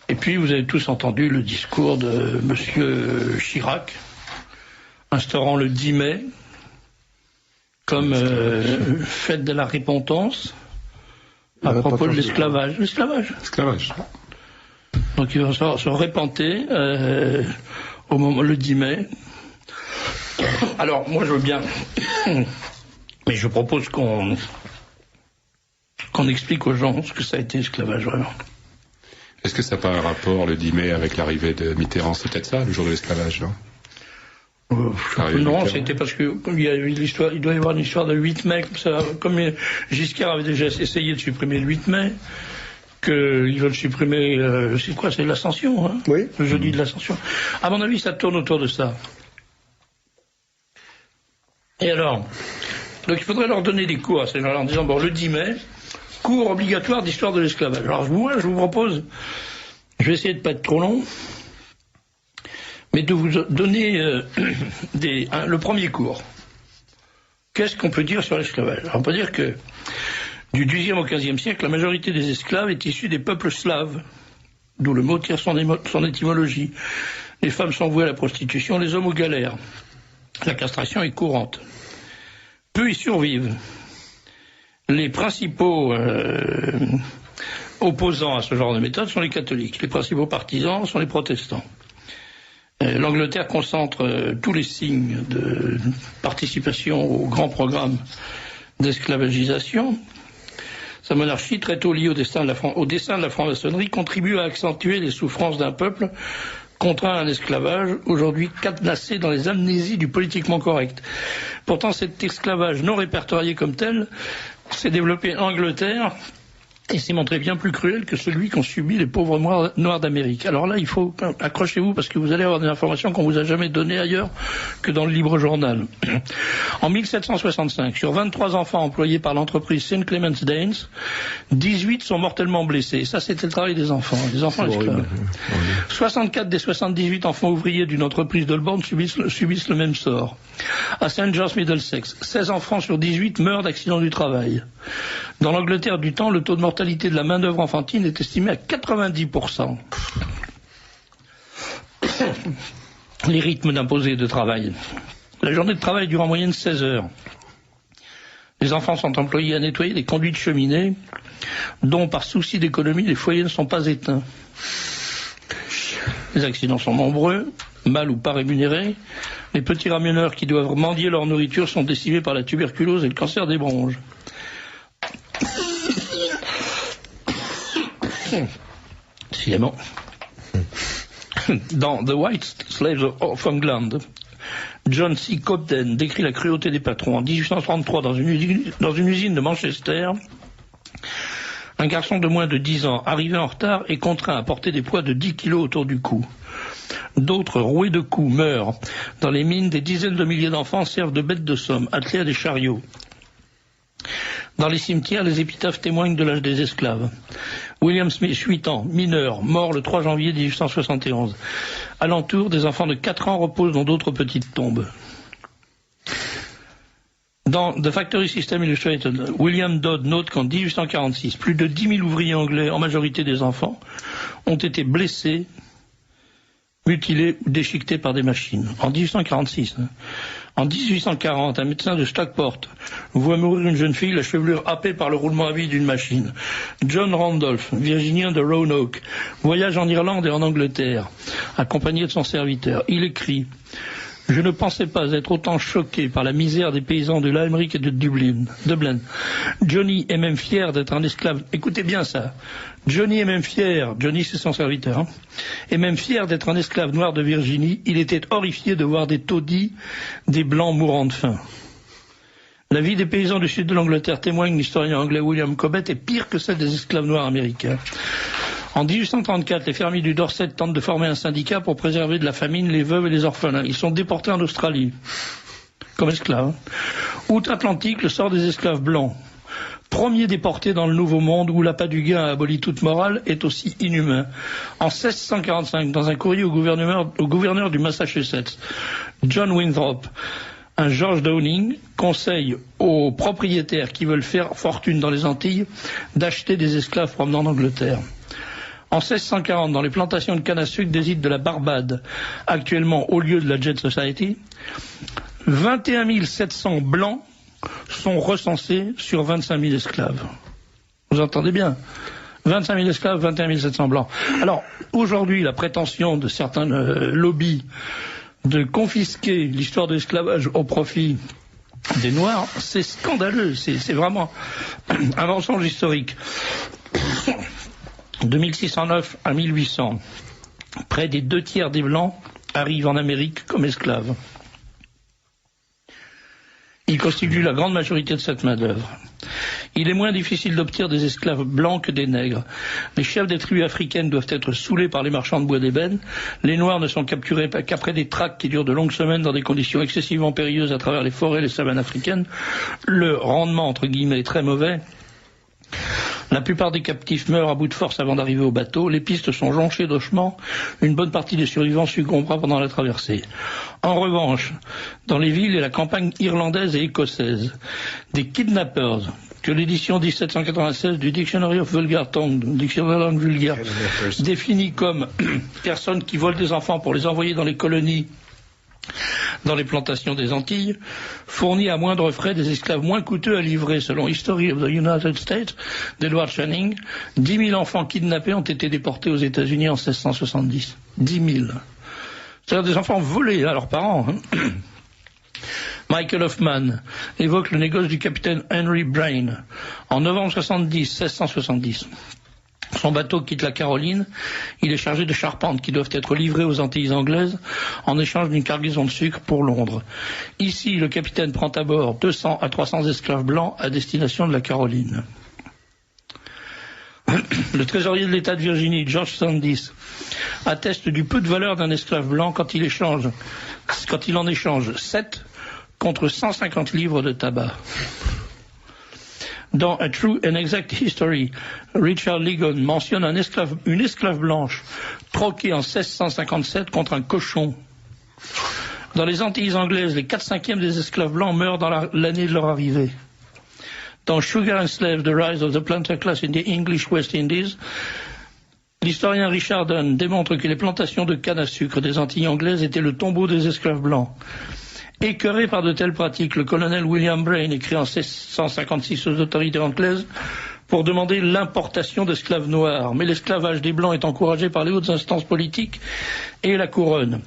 Et puis vous avez tous entendu le discours de M. Chirac, instaurant le 10 mai comme fête de la repentance à propos de l'esclavage. L'esclavage. Donc il va se repenter au moment le 10 mai. Alors moi je veux bien, mais je propose qu'on explique aux gens ce que ça a été l'esclavage vraiment. Est-ce que ça n'a pas un rapport le 10 mai avec l'arrivée de Mitterrand? C'est peut-être ça, le jour de l'esclavage, non? Non, c'était parce que il doit y avoir une histoire de 8 mai, comme Giscard avait déjà essayé de supprimer le 8 mai, qu'ils veulent supprimer, c'est quoi, c'est l'Ascension, hein? Oui. Le jeudi de l'Ascension. À mon avis, ça tourne autour de ça. Et alors, donc il faudrait leur donner des cours à ces gens-là en disant, bon, le 10 mai, cours obligatoire d'histoire de l'esclavage. Alors moi, je vous propose, je vais essayer de ne pas être trop long, mais de vous donner le premier cours. Qu'est-ce qu'on peut dire sur l'esclavage? On peut dire que du XVIIIe au XVe siècle, la majorité des esclaves est issue des peuples slaves, d'où le mot tire son étymologie. Les femmes sont vouées à la prostitution, les hommes aux galères. La castration est courante. Peu y survivent. Les principaux opposants à ce genre de méthode sont les catholiques. Les principaux partisans sont les protestants. L'Angleterre concentre tous les signes de participation au grand programme d'esclavagisation. Sa monarchie, très tôt liée au destin de la franc-maçonnerie, contribue à accentuer les souffrances d'un peuple contraint à un esclavage, aujourd'hui cadenassé dans les amnésies du politiquement correct. Pourtant, cet esclavage non répertorié comme tel s'est développé en Angleterre et s'est montré bien plus cruel que celui qu'ont subi les pauvres noirs d'Amérique. Alors là, il faut accrochez-vous parce que vous allez avoir des informations qu'on vous a jamais données ailleurs que dans le Libre Journal. En 1765, sur 23 enfants employés par l'entreprise St. Clement's Danes, 18 sont mortellement blessés. Ça, c'était le travail des enfants esclaves. 64 des 78 enfants ouvriers d'une entreprise d'Holborn subissent le même sort. À St. John's, Middlesex, 16 enfants sur 18 meurent d'accidents du travail. Dans l'Angleterre du temps, le taux de mortalité de la main-d'œuvre enfantine est estimé à 90%. Les rythmes d'imposés de travail. La journée de travail dure en moyenne 16 heures. Les enfants sont employés à nettoyer des conduits de cheminée, dont par souci d'économie, les foyers ne sont pas éteints. Les accidents sont nombreux, mal ou pas rémunérés. Les petits ramionneurs qui doivent mendier leur nourriture sont décimés par la tuberculose et le cancer des bronches. Décidément. Dans The White Slaves of England, John C. Cobden décrit la cruauté des patrons. En 1833, dans une usine de Manchester, un garçon de moins de 10 ans, arrivé en retard, est contraint à porter des poids de 10 kilos autour du cou. D'autres, roués de coups, meurent. Dans les mines, des dizaines de milliers d'enfants servent de bêtes de somme, attelés à des chariots. Dans les cimetières, les épitaphes témoignent de l'âge des esclaves. William Smith, 8 ans, mineur, mort le 3 janvier 1871. Alentour, des enfants de 4 ans reposent dans d'autres petites tombes. Dans The Factory System Illustrated, William Dodd note qu'en 1846, plus de 10 000 ouvriers anglais, en majorité des enfants, ont été blessés, mutilés ou déchiquetés par des machines. En 1846, En 1840, un médecin de Stockport voit mourir une jeune fille, la chevelure happée par le roulement à vide d'une machine. John Randolph, virginien de Roanoke, voyage en Irlande et en Angleterre, accompagné de son serviteur. Il écrit « Je ne pensais pas être autant choqué par la misère des paysans de Limerick et de Dublin. Johnny est même fier d'être un esclave. » Écoutez bien ça. Johnny est même fier, Johnny c'est son serviteur, est même fier d'être un esclave noir de Virginie. Il était horrifié de voir des taudis, des blancs mourant de faim. La vie des paysans du sud de l'Angleterre, témoigne l'historien anglais William Cobbett, est pire que celle des esclaves noirs américains. En 1834, les fermiers du Dorset tentent de former un syndicat pour préserver de la famine les veuves et les orphelins. Ils sont déportés en Australie, comme esclaves. Outre-Atlantique, le sort des esclaves blancs, premier déporté dans le Nouveau Monde où l'appât du gain a aboli toute morale, est aussi inhumain. En 1645, dans un courrier au gouverneur du Massachusetts, John Winthrop, un George Downing conseille aux propriétaires qui veulent faire fortune dans les Antilles d'acheter des esclaves provenant d'Angleterre. En 1640, dans les plantations de canne à sucre des îles de la Barbade, actuellement au lieu de la Jet Society, 21 700 blancs sont recensés sur 25 000 esclaves. Vous entendez bien? 25 000 esclaves, 21 700 blancs. Alors, aujourd'hui, la prétention de certains lobbies de confisquer l'histoire de l'esclavage au profit des Noirs, c'est scandaleux, c'est vraiment un mensonge historique. De 1609 à 1800, près des 2/3 des Blancs arrivent en Amérique comme esclaves. Ils constituent la grande majorité de cette main-d'œuvre. Il est moins difficile d'obtenir des esclaves blancs que des nègres. Les chefs des tribus africaines doivent être saoulés par les marchands de bois d'ébène. Les Noirs ne sont capturés qu'après des tracts qui durent de longues semaines dans des conditions excessivement périlleuses à travers les forêts et les savanes africaines. Le rendement, entre guillemets, est très mauvais. La plupart des captifs meurent à bout de force avant d'arriver au bateau. Les pistes sont jonchées d'ossements. Une bonne partie des survivants succombera pendant la traversée. En revanche, dans les villes et la campagne irlandaise et écossaise, des kidnappers, que l'édition 1796 du Dictionary of Vulgar Tongue, dictionnaire de langue vulgaire, définit comme personnes qui volent des enfants pour les envoyer dans les colonies, dans les plantations des Antilles, fournit à moindre frais des esclaves moins coûteux à livrer. Selon History of the United States d'Edward Channing, 10 000 enfants kidnappés ont été déportés aux États-Unis en 1670. 10 000. C'est-à-dire des enfants volés à leurs parents. Michael Hoffman évoque le négoce du capitaine Henry Brain. En novembre 1670, son bateau quitte la Caroline. Il est chargé de charpentes qui doivent être livrées aux Antilles anglaises en échange d'une cargaison de sucre pour Londres. Ici, le capitaine prend à bord 200 à 300 esclaves blancs à destination de la Caroline. Le trésorier de l'État de Virginie, George Sandys, atteste du peu de valeur d'un esclave blanc quand il en échange 7 contre 150 livres de tabac. Dans A True and Exact History, Richard Ligon mentionne une esclave blanche troquée en 1657 contre un cochon. Dans les Antilles anglaises, les 4/5 des esclaves blancs meurent dans l'année de leur arrivée. Dans Sugar and Slave, The Rise of the Planter Class in the English West Indies, l'historien Richard Dunn démontre que les plantations de canne à sucre des Antilles anglaises étaient le tombeau des esclaves blancs. Écœuré par de telles pratiques, le colonel William Brain écrit en 1656 aux autorités anglaises pour demander l'importation d'esclaves noirs. Mais l'esclavage des Blancs est encouragé par les hautes instances politiques et la couronne.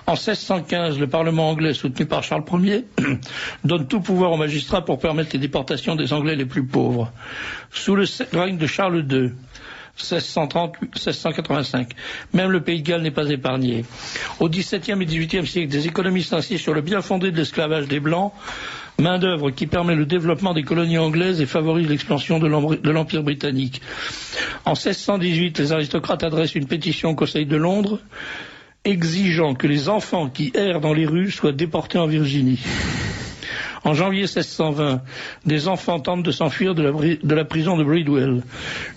En 1615, le Parlement anglais, soutenu par Charles Ier, donne tout pouvoir aux magistrats pour permettre les déportations des Anglais les plus pauvres. Sous le règne de Charles II, 1630-1685. Même le Pays de Galles n'est pas épargné. Au XVIIe et XVIIIe siècle, des économistes insistent sur le bien fondé de l'esclavage des Blancs, main-d'œuvre qui permet le développement des colonies anglaises et favorise l'expansion de l'Empire britannique. En 1618, les aristocrates adressent une pétition au Conseil de Londres, exigeant que les enfants qui errent dans les rues soient déportés en Virginie. En janvier 1620, des enfants tentent de s'enfuir de la prison de Bridewell.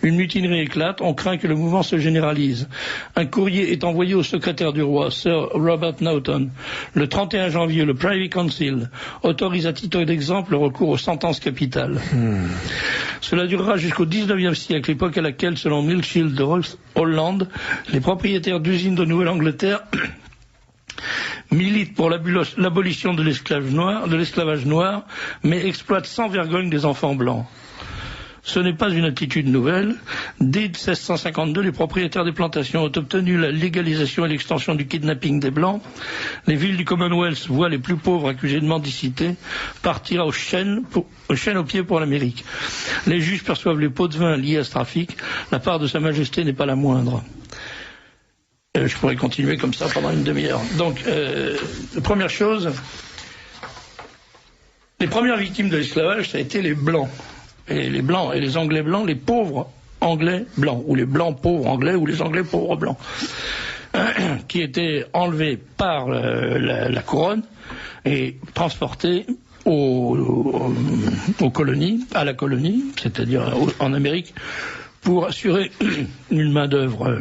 Une mutinerie éclate, on craint que le mouvement se généralise. Un courrier est envoyé au secrétaire du roi, Sir Robert Naughton. Le 31 janvier, le Privy Council autorise à titre d'exemple le recours aux sentences capitales. Cela durera jusqu'au 19e siècle, époque à laquelle, selon Milchild de Hollande, les propriétaires d'usines de Nouvelle-Angleterre militent pour l'abolition de l'esclavage noir, mais exploitent sans vergogne des enfants blancs. Ce n'est pas une attitude nouvelle. Dès 1652, les propriétaires des plantations ont obtenu la légalisation et l'extension du kidnapping des Blancs. Les villes du Commonwealth voient les plus pauvres accusés de mendicité partir aux chaînes aux pieds pour l'Amérique. Les juges perçoivent les pots de vin liés à ce trafic. La part de Sa Majesté n'est pas la moindre. Je pourrais continuer comme ça pendant une demi-heure. Donc, première chose, les premières victimes de l'esclavage, ça a été les Blancs. Et les Blancs et les Anglais blancs, les pauvres Anglais blancs, ou les Blancs pauvres Anglais, ou les Anglais pauvres blancs, qui étaient enlevés par la couronne et transportés aux colonies, à la colonie, c'est-à-dire en Amérique, pour assurer une main-d'œuvre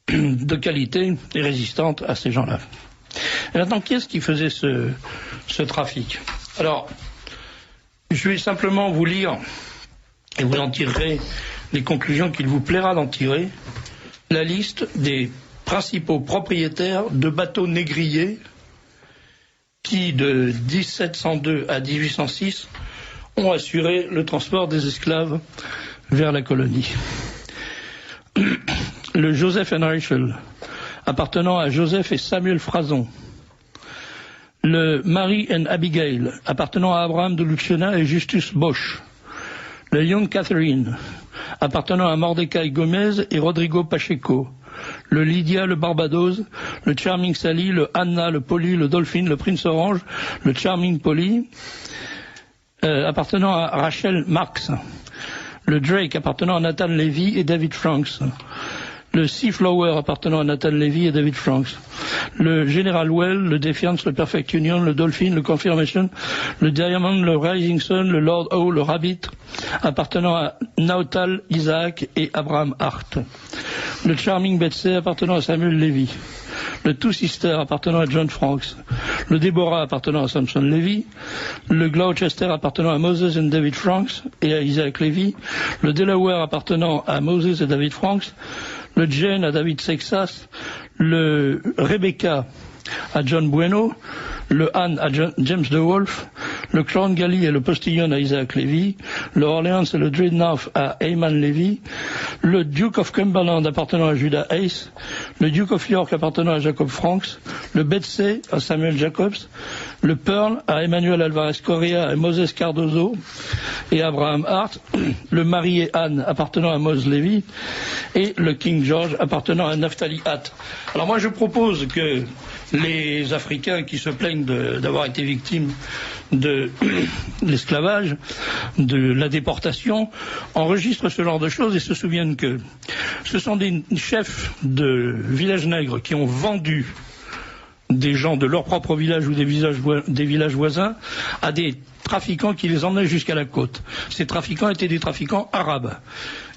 de qualité et résistante à ces gens-là. Et maintenant, qui est-ce qui faisait ce trafic? Alors, je vais simplement vous lire, et vous en tirerez les conclusions qu'il vous plaira d'en tirer, la liste des principaux propriétaires de bateaux négriers qui, de 1702 à 1806, ont assuré le transport des esclaves vers la colonie. Le Joseph and Rachel, appartenant à Joseph et Samuel Frason. Le Mary and Abigail, appartenant à Abraham de Lucena et Justus Bosch. Le Young Catherine, appartenant à Mordecai Gomez et Rodrigo Pacheco. Le Lydia, le Barbados, le Charming Sally, le Anna, le Polly, le Dolphin, le Prince Orange, le Charming Polly, appartenant à Rachel Marx. Le Drake, appartenant à Nathan Levy et David Franks. Le Seaflower, appartenant à Nathan Levy et David Franks. Le General Well, le Defiance, le Perfect Union, le Dolphin, le Confirmation, le Diamond, le Rising Sun, le Lord O, le Rabbit, appartenant à Nautal, Isaac et Abraham Hart. Le Charming Betsy, appartenant à Samuel Levy. Le Two Sisters, appartenant à John Franks. Le Deborah, appartenant à Samson Levy. Le Gloucester, appartenant à Moses et David Franks et à Isaac Levy. Le Delaware, appartenant à Moses et David Franks. Le Jane à David Sexas. Le Rebecca à John Bueno. Le Anne à James DeWolf. Le Crown Galley et le Postillon à Isaac Levy. Le Orleans et le Dreadnought à Heyman Levy. Le Duke of Cumberland appartenant à Judah Hayes. Le Duke of York appartenant à Jacob Franks. Le Betsy à Samuel Jacobs. Le Pearl à Emmanuel Alvarez Correa et Moses Cardozo et Abraham Hart. Le Marie et Anne appartenant à Mose Levy. Et le King George appartenant à Naphtali Hatt. Alors moi je propose que les Africains qui se plaignent d'avoir été victimes de l'esclavage, de la déportation, enregistrent ce genre de choses et se souviennent que ce sont des chefs de villages nègres qui ont vendu des gens de leur propre village ou des villages voisins à des trafiquants qui les emmenaient jusqu'à la côte. Ces trafiquants étaient des trafiquants arabes.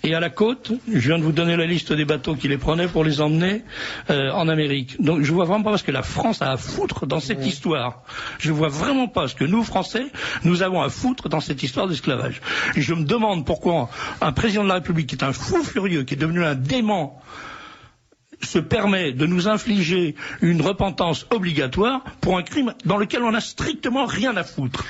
Et à la côte, je viens de vous donner la liste des bateaux qui les prenaient pour les emmener en Amérique. Donc je vois vraiment pas ce que la France a à foutre dans cette histoire. Je vois vraiment pas ce que nous, Français, nous avons à foutre dans cette histoire d'esclavage. Je me demande pourquoi un président de la République qui est un fou furieux, qui est devenu un dément, se permet de nous infliger une repentance obligatoire pour un crime dans lequel on n'a strictement rien à foutre.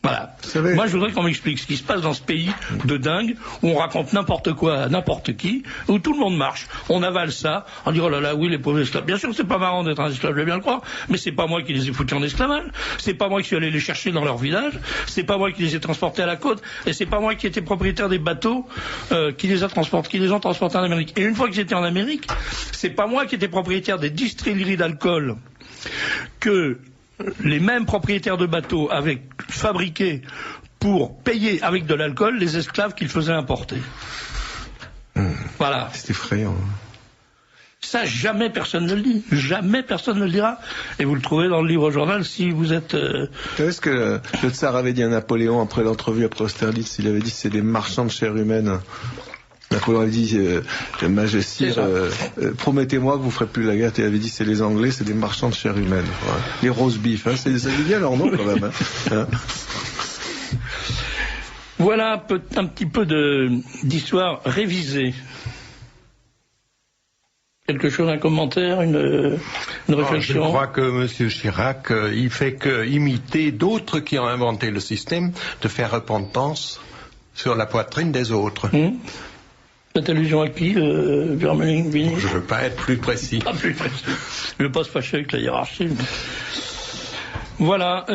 Voilà. Moi, je voudrais qu'on m'explique ce qui se passe dans ce pays de dingue, où on raconte n'importe quoi à n'importe qui, où tout le monde marche. On avale ça, on dit, oh là là, oui, les pauvres esclaves. Bien sûr, c'est pas marrant d'être un esclave, je vais bien le croire, mais c'est pas moi qui les ai foutus en esclavage. C'est pas moi qui suis allé les chercher dans leur village. C'est pas moi qui les ai transportés à la côte. Et c'est pas moi qui étais propriétaire des bateaux, qui les ont transportés en Amérique. Et une fois que j'étais en Amérique, c'est pas moi qui étais propriétaire des distilleries d'alcool que les mêmes propriétaires de bateaux avaient fabriqué pour payer avec de l'alcool les esclaves qu'ils faisaient importer. Voilà. C'est effrayant. Ça, jamais personne ne le dit. Jamais personne ne le dira. Et vous le trouvez dans le livre journal si vous êtes... Vous savez ce que le tsar avait dit à Napoléon après l'entrevue, après Austerlitz? Il avait dit c'est des marchands de chair humaine. Napoléon avait dit, Majesty, promettez-moi que vous ferez plus la guerre. Il avait dit, c'est les Anglais, c'est des marchands de chair humaine. Voilà. Les roast beef, hein, ça dit bien leur nom quand même. Hein. Voilà un petit peu d'histoire révisée. Quelque chose, un commentaire, une réflexion? Je crois que M. Chirac, il fait que imiter d'autres qui ont inventé le système, de faire repentance sur la poitrine des autres. Faites allusion à qui, Vermeulen, Vigny? Je ne veux pas être plus précis. Pas plus précis. Je ne veux pas se fâcher avec la hiérarchie. Voilà.